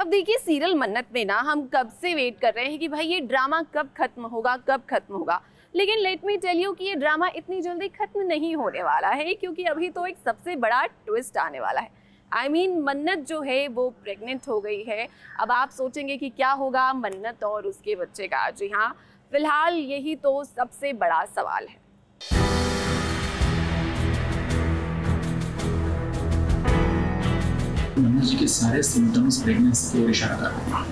अब देखिए सीरियल मन्नत में ना हम कब से वेट कर रहे हैं कि भाई ये ड्रामा कब खत्म होगा, लेकिन लेट मी टेल यू कि ये ड्रामा इतनी जल्दी खत्म नहीं होने वाला है, क्योंकि अभी तो एक सबसे बड़ा ट्विस्ट आने वाला है। मन्नत जो है वो प्रेग्नेंट हो गई है। अब आप सोचेंगे कि क्या होगा मन्नत और उसके बच्चे का। जी हाँ, फिलहाल यही तो सबसे बड़ा सवाल है। मन्नत जी के सारे सिम्टम्स प्रेगनेंसी की ओर इशारा कर रहे हैं।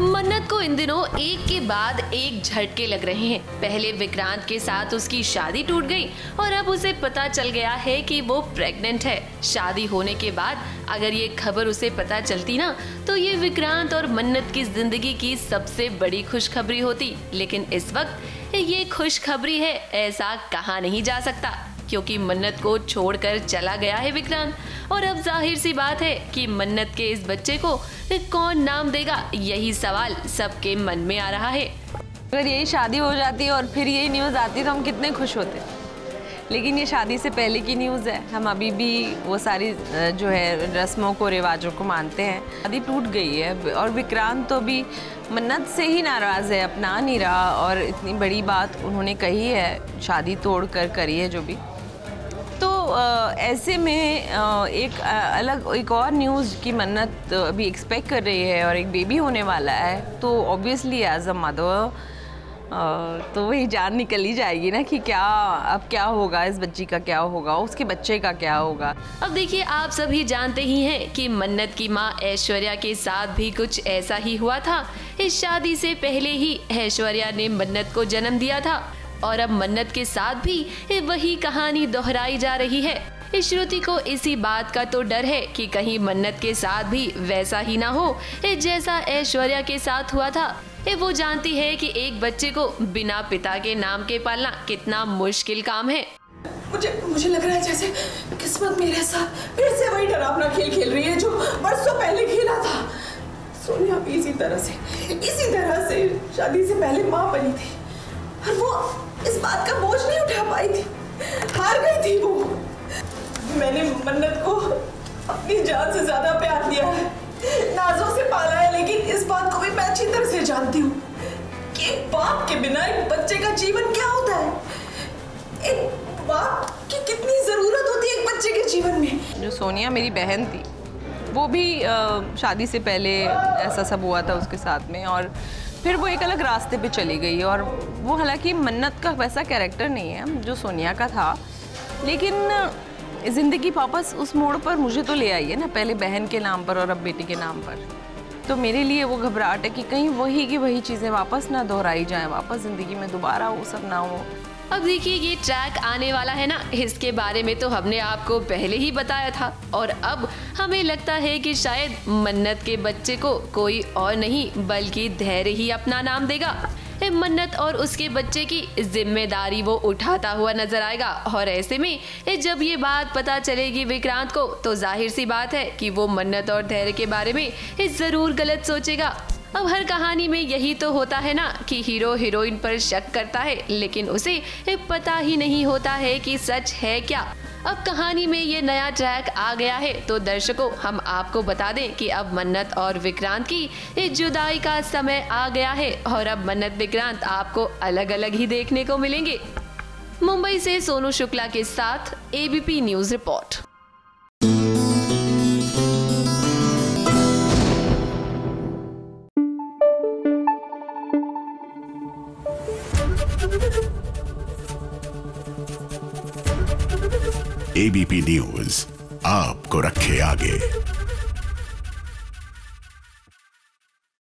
मन्नत को इन दिनों एक के बाद एक झटके लग रहे हैं। पहले विक्रांत के साथ उसकी शादी टूट गई और अब उसे पता चल गया है कि वो प्रेग्नेंट है। शादी होने के बाद अगर ये खबर उसे पता चलती ना, तो ये विक्रांत और मन्नत की जिंदगी की सबसे बड़ी खुशखबरी होती। लेकिन इस वक्त ये खुशखबरी है ऐसा कहा नहीं जा सकता, क्योंकि मन्नत को छोड़कर चला गया है विक्रांत। और अब जाहिर सी बात है कि मन्नत के इस बच्चे को कौन नाम देगा, यही सवाल सबके मन में आ रहा है। अगर यही शादी हो जाती और फिर यही न्यूज़ आती तो हम कितने खुश होते, लेकिन ये शादी से पहले की न्यूज़ है। हम अभी भी वो सारी जो है रस्मों को रिवाजों को मानते हैं। शादी टूट गई है और विक्रांत तो अभी मन्नत से ही नाराज़ है, अपना नहीं रहा। और इतनी बड़ी बात उन्होंने कही है, शादी तोड़ कर करी है जो भी। तो ऐसे में एक और न्यूज़ की मन्नत अभी एक्सपेक्ट कर रही है और एक बेबी होने वाला है, तो ऑब्वियसली एज अ मदर तो वही जान निकल ही जाएगी ना कि अब क्या होगा, इस बच्ची का क्या होगा, उसके बच्चे का क्या होगा। अब देखिए, आप सभी जानते ही हैं कि मन्नत की मां ऐश्वर्या के साथ भी कुछ ऐसा ही हुआ था। इस शादी से पहले ही ऐश्वर्या ने मन्नत को जन्म दिया था और अब मन्नत के साथ भी वही कहानी दोहराई जा रही है। श्रुति को इसी बात का तो डर है कि कहीं मन्नत के साथ भी वैसा ही ना हो जैसा ऐश्वर्या के साथ हुआ था। वो जानती है कि एक बच्चे को बिना पिता के नाम के पालना कितना मुश्किल काम है। मुझे लग रहा है जैसे किस्मत मेरे साथ फिर से वही डरावना खेल खेल रही है जो बरसों पहले खेला था। सोनिया भी इसी तरह से शादी से पहले माँ बनी थी और वो इस बात का बोझ नहीं उठा पाई थी, हार गई थी वो। मैंने मन्नत को अपनी जान से ज्यादा प्यार दिया है, नाजों से पाला है, लेकिन इस बात को भी मैं अच्छी तरह से जानती हूँ कि एक बाप के बिना एक बच्चे का जीवन क्या होता है। एक बाप की कितनी जरूरत होती है एक बच्चे के जीवन में। जो सोनिया मेरी बहन थी, वो भी शादी से पहले ऐसा सब हुआ था उसके साथ में, और फिर वो एक अलग रास्ते पे चली गई। और वो हालांकि मन्नत का वैसा कैरेक्टर नहीं है जो सोनिया का था, लेकिन ज़िंदगी वापस उस मोड़ पर मुझे तो ले आई है ना, पहले बहन के नाम पर और अब बेटी के नाम पर। तो मेरे लिए वो घबराहट है कि कहीं वही की वही चीज़ें वापस ना दोहराई जाएं, वापस ज़िंदगी में दोबारा वो सब ना हो। अब देखिए, ये ट्रैक आने वाला है ना, इसके बारे में तो हमने आपको पहले ही बताया था। और अब हमें लगता है कि शायद मन्नत के बच्चे को कोई और नहीं बल्कि धैर्य ही अपना नाम देगा। मन्नत और उसके बच्चे की जिम्मेदारी वो उठाता हुआ नजर आएगा। और ऐसे में जब ये बात पता चलेगी विक्रांत को, तो जाहिर सी बात है कि वो मन्नत और धैर्य के बारे में जरूर गलत सोचेगा। अब हर कहानी में यही तो होता है ना कि हीरो हीरोइन पर शक करता है, लेकिन उसे पता ही नहीं होता है कि सच है क्या। अब कहानी में ये नया ट्रैक आ गया है, तो दर्शकों हम आपको बता दें कि अब मन्नत और विक्रांत की जुदाई का समय आ गया है और अब मन्नत विक्रांत आपको अलग अलग ही देखने को मिलेंगे। मुंबई से सोनू शुक्ला के साथ ABP news report. ABP news आपको रखे आगे।